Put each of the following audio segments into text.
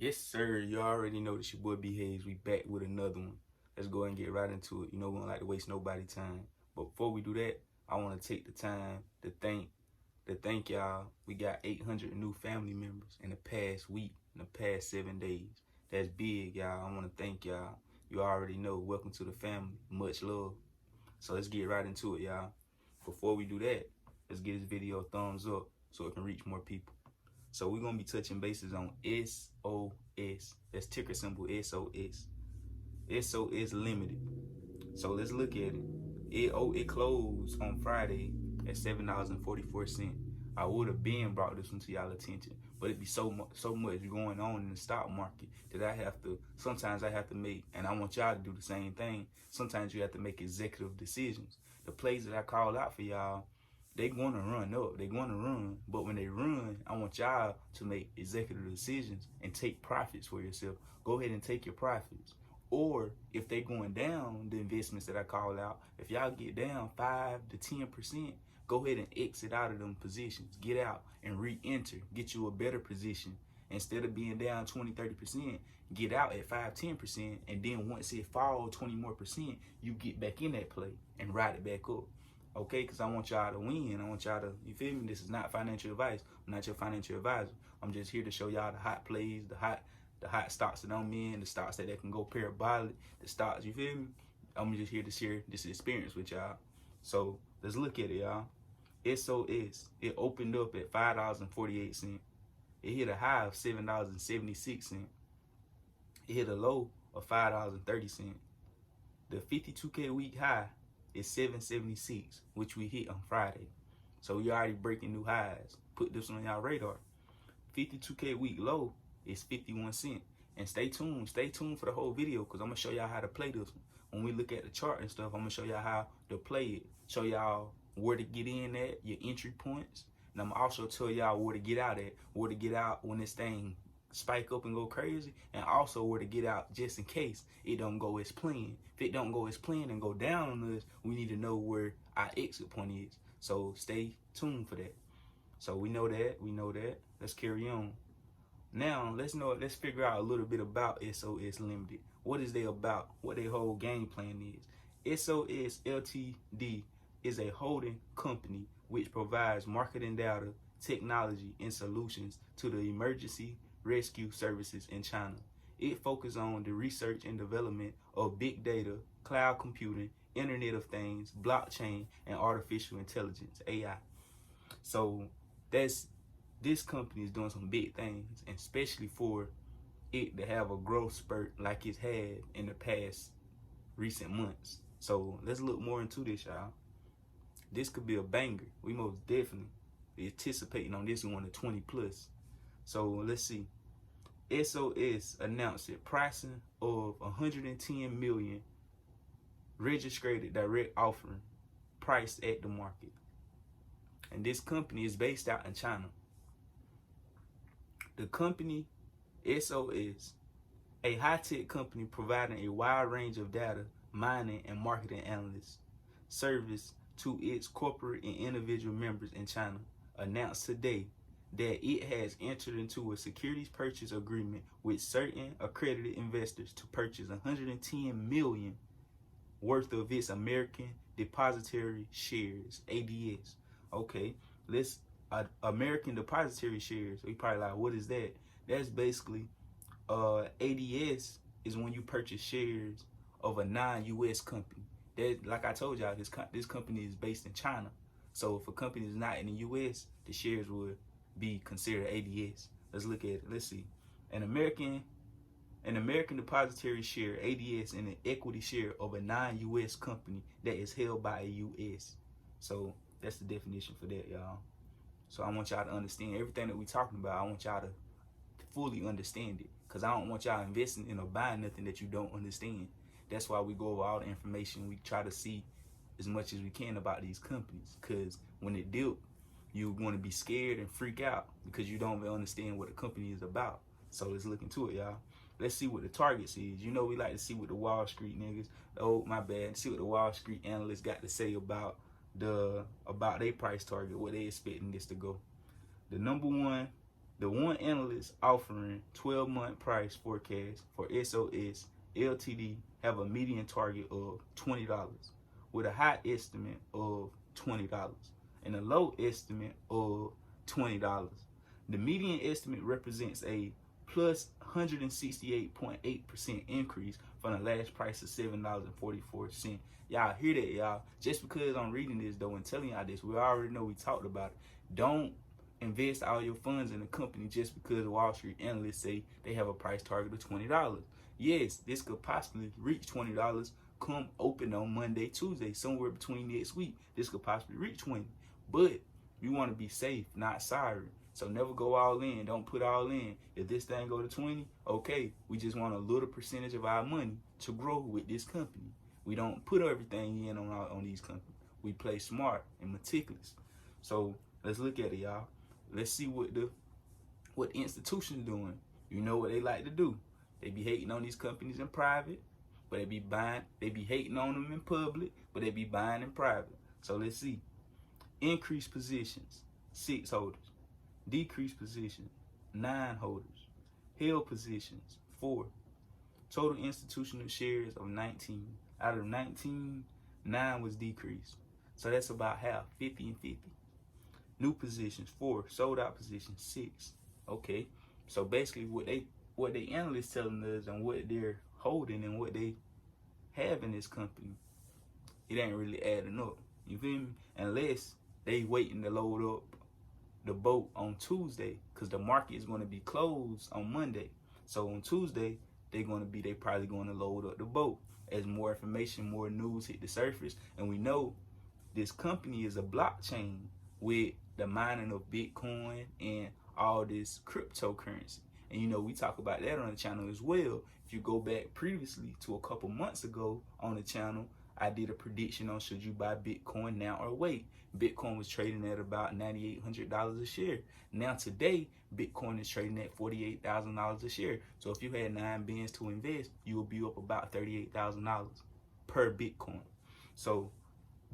Yes, sir. You already know this your boy B Hayes. We back with another one. Let's go ahead and get right into it. You know we don't like to waste nobody time. But before we do that, I want to take the time to thank y'all. We got 800 new family members in the past week, in the past 7 days. That's big, y'all. I want to thank y'all. You already know. Welcome to the family. Much love. So let's get right into it, y'all. Before we do that, let's give this video a thumbs up so it can reach more people. So we're gonna be touching bases on SOS. That's ticker symbol SOS. SOS Limited. So let's look at it. It closed on Friday at $7.44. I would have been brought this one to y'all attention, but it be so much going on in the stock market that sometimes I have to make, and I want y'all to do the same thing. Sometimes you have to make executive decisions. The plays that I called out for y'all, they gonna run up, they gonna run, but when they run, I want y'all to make executive decisions and take profits for yourself. Go ahead and take your profits. Or if they going down, the investments that I call out, if y'all get down 5 to 10%, go ahead and exit out of them positions. Get out and re-enter. Get you a better position. Instead of being down 20, 30%, get out at 5, 10%, and then once it falls 20 more percent, you get back in that play and ride it back up. Okay, because I want y'all to win. I want y'all to, you feel me? This is not financial advice. I'm not your financial advisor. I'm just here to show y'all the hot plays, the hot stocks that I'm in, the stocks that can go parabolic, the stocks, you feel me? I'm just here to share this experience with y'all. So let's look at it, y'all. SOS, it opened up at $5.48. It hit a high of $7.76. It hit a low of $5.30. The 52K week high is 776, which we hit on Friday. So we already breaking new highs. Put this on y'all radar. 52K week low is 51 cents. And stay tuned for the whole video, because I'm gonna show y'all how to play this one. When we look at the chart and stuff, I'm gonna show y'all how to play it. Show y'all where to get in at, your entry points. And I'm also tell y'all where to get out at, where to get out when this thing spike up and go crazy, and also where to get out just in case it don't go as planned. If it don't go as planned and go down on us, we need to know where our exit point is. So stay tuned for that. So we know that. Let's carry on. Now let's figure out a little bit about SOS Limited. What is they about? What their whole game plan is. SOS Ltd is a holding company which provides marketing data, technology, and solutions to the emergency rescue services in China. It focuses on the research and development of big data, cloud computing, Internet of Things, blockchain, and artificial intelligence, AI. So this company is doing some big things, and especially for it to have a growth spurt like it's had in the past recent months. So let's look more into this, y'all. This could be a banger. We most definitely anticipating on this one to 20 plus. So let's see. SOS announced it pricing of 110 million registered direct offering priced at the market. And this company is based out in China. The company SOS, a high-tech company providing a wide range of data, mining, and marketing analysts service to its corporate and individual members in China, announced today that it has entered into a securities purchase agreement with certain accredited investors to purchase 110 million worth of its American Depository Shares, ADS. Okay, let's American Depository Shares. We probably like, what is that? That's basically ADS is when you purchase shares of a non-U.S. company. That, like I told y'all, this company is based in China. So if a company is not in the U.S., the shares would be considered ADS. Let's look at it. Let's see. An American Depository Share, ADS, and an equity share of a non-U.S. company that is held by a U.S. So that's the definition for that, y'all. So I want y'all to understand everything that we're talking about. I want y'all to fully understand it, because I don't want y'all investing in or buying nothing that you don't understand. That's why we go over all the information. We try to see as much as we can about these companies, because when it dipped, you're going to be scared and freak out because you don't even understand what the company is about. So let's look into it, y'all. Let's see what the targets is. You know, we like to see what the Wall Street niggas, oh my bad, see what the Wall Street analysts got to say about their price target, what they expecting this to go. The number one The one analyst offering 12-month price forecast for SOS Ltd have a median target of $20 with a high estimate of $20 and a low estimate of $20. The median estimate represents a plus 168.8% increase from the last price of $7.44. Y'all hear that, y'all? Just because I'm reading this though and telling y'all this, we already know, we talked about it. Don't invest all your funds in a company just because Wall Street analysts say they have a price target of $20. Yes, this could possibly reach $20 come open on Monday, Tuesday, somewhere between next week. This could possibly reach 20. But you want to be safe, not sorry. So never go all in. Don't put all in. If this thing go to 20, okay, we just want a little percentage of our money to grow with this company. We don't put everything in on these companies. We play smart and meticulous. So let's look at it, y'all. Let's see what the institution's doing. You know what they like to do. They be hating on these companies in private, but they be hating on them in public, but they be buying in private. So let's see. Increased positions, 6 holders. Decreased positions, 9 holders. Held positions, 4. Total institutional shares of 19. Out of 19, 9 was decreased. So that's about half, 50 and 50. New positions, 4. Sold out positions, 6. Okay. So basically what they analysts telling us and what they're holding and what they have in this company, it ain't really adding up. You feel me? Unless they waiting to load up the boat on Tuesday, because the market is going to be closed on Monday. So on Tuesday, they probably going to load up the boat as more information, more news hit the surface. And we know this company is a blockchain with the mining of Bitcoin and all this cryptocurrency. And you know, we talk about that on the channel as well. If you go back previously to a couple months ago on the channel, I did a prediction on should you buy Bitcoin now or wait. Bitcoin was trading at about $9,800 a share. Now today, Bitcoin is trading at $48,000 a share. So if you had 9 bins to invest, you will be up about $38,000 per Bitcoin. So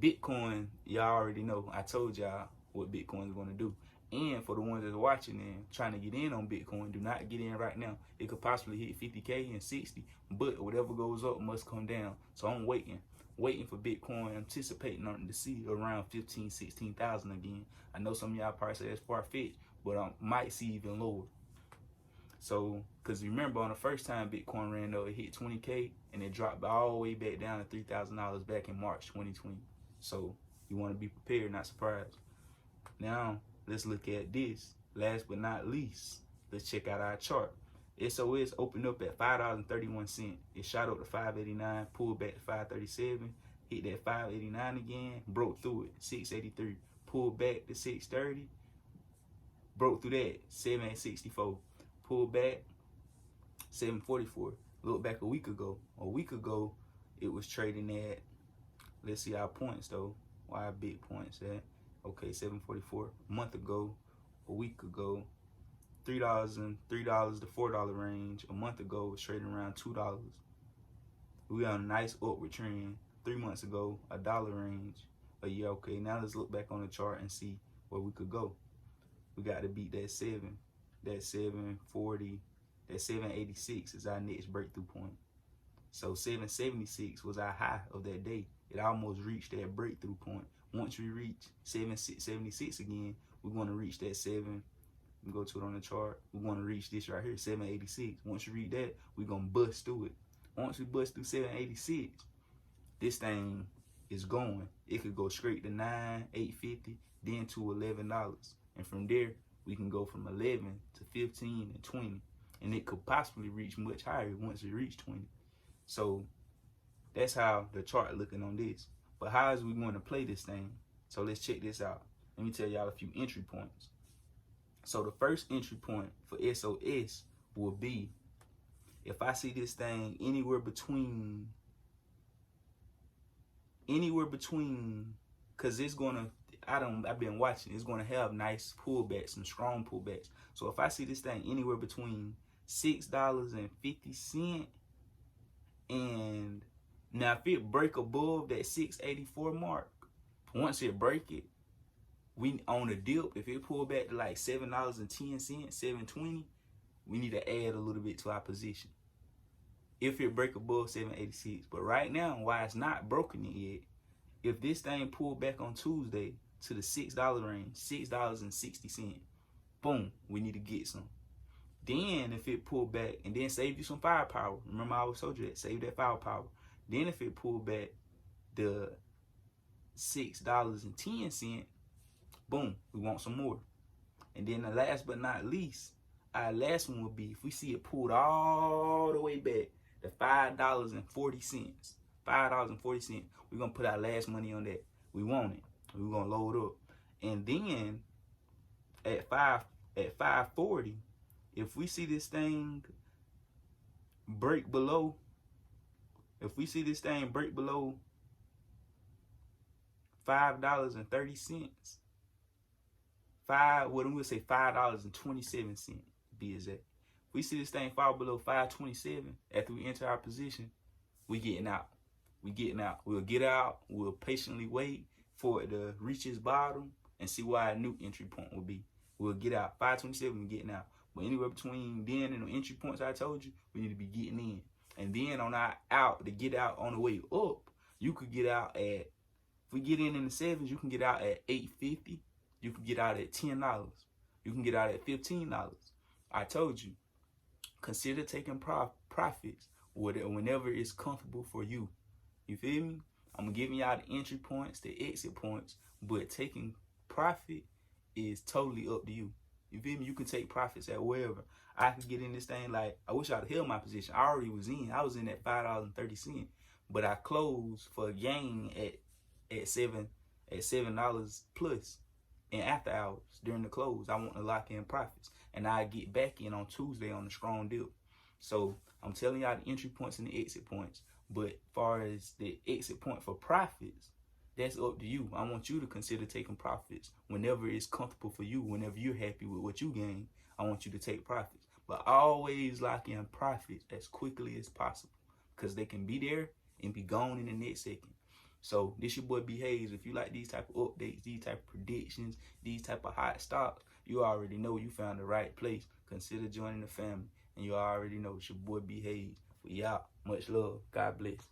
Bitcoin, y'all already know. I told y'all what Bitcoin is going to do. And for the ones that's watching and trying to get in on Bitcoin, do not get in right now. It could possibly hit 50K and 60, but whatever goes up must come down. So I'm waiting for Bitcoin, anticipating on to see around 15, 16,000 again. I know some of y'all probably say that's far-fetched, but I might see even lower. So, because remember on the first time Bitcoin ran though, it hit 20K and it dropped all the way back down to $3,000 back in March 2020. So you want to be prepared, not surprised. Now, let's look at this. Last but not least, let's check out our chart. SOS opened up at $5.31. It shot up to $5.89, pulled back to $5.37, hit that $5.89 again, broke through it, $6.83, pulled back to $6.30, broke through that, $7.64, pulled back, $7.44. Look back a week ago. A week ago, it was trading at, let's see our points though, why our big points at. Okay, $7.44. A month ago, a week ago, $3 to $4 range. A month ago, it was trading around $2. We on a nice upward trend. 3 months ago, $1 range. A year, okay. Now let's look back on the chart and see where we could go. We got to beat that 7, that 740, that 786 is our next breakthrough point. So 776 was our high of that day. It almost reached that breakthrough point. Once we reach 776 again, we're going to reach that 7. We go to it on the chart. We're going to reach this right here, 786. Once you read that, we're going to bust through it. Once we bust through 786, this thing is going. It could go straight to $9,850, then to $11. And from there, we can go from 11 to 15 and 20. And it could possibly reach much higher once we reach 20. So that's how the chart looking on this. But how is we going to play this thing? So let's check this out. Let me tell y'all a few entry points. So the first entry point for SOS will be if I see this thing anywhere between, cause it's gonna, I've been watching, it's gonna have nice pullbacks, some strong pullbacks. So if I see this thing anywhere between $6.50 and now if it break above that 684 mark, once it break it, We on a dip, if it pull back to like $7.10, $7.20, we need to add a little bit to our position. If it break above 786. But right now, why it's not broken it yet, if this thing pulled back on Tuesday to the $6 range, $6.60, boom, we need to get some. Then if it pulled back and then save you some firepower, remember I always told you that, save that firepower. Then if it pulled back the $6.10, boom, we want some more. And then the last but not least, our last one would be if we see it pulled all the way back to $5.40. $5.40. We're gonna put our last money on that. We want it. We're gonna load up. And then at 540, if we see this thing break below, $5.30, we'll say $5.27, be exact. If we see this thing fall below 527 after we enter our position, we getting out. We'll get out. We'll patiently wait for it to reach its bottom and see where our new entry point will be. We'll get out. 527, we're getting out. But anywhere between then and the entry points I told you, we need to be getting in. And then on our out, to get out on the way up, you could get out at, if we get in the 7s, you can get out at $8.50. You can get out at $10. You can get out at $15. I told you, consider taking profits whenever it's comfortable for you. You feel me? I'm giving y'all the entry points, the exit points, but taking profit is totally up to you. You feel me? You can take profits at wherever. I could get in this thing like, I wish I'd have held my position. I already was in. I was in at $5.30, but I closed for a gain at $7 plus. And after hours during the close, I want to lock in profits, and I get back in on Tuesday on the strong dip. So I'm telling y'all the entry points and the exit points. But as far as the exit point for profits, that's up to you. I want you to consider taking profits whenever it's comfortable for you. Whenever you're happy with what you gain, I want you to take profits. But always lock in profits as quickly as possible, because they can be there and be gone in the next second. So this your boy B Hayes. If you like these type of updates, these type of predictions, these type of hot stocks, you already know you found the right place. Consider joining the family. And you already know it's your boy B Hayes. We out. Much love. God bless.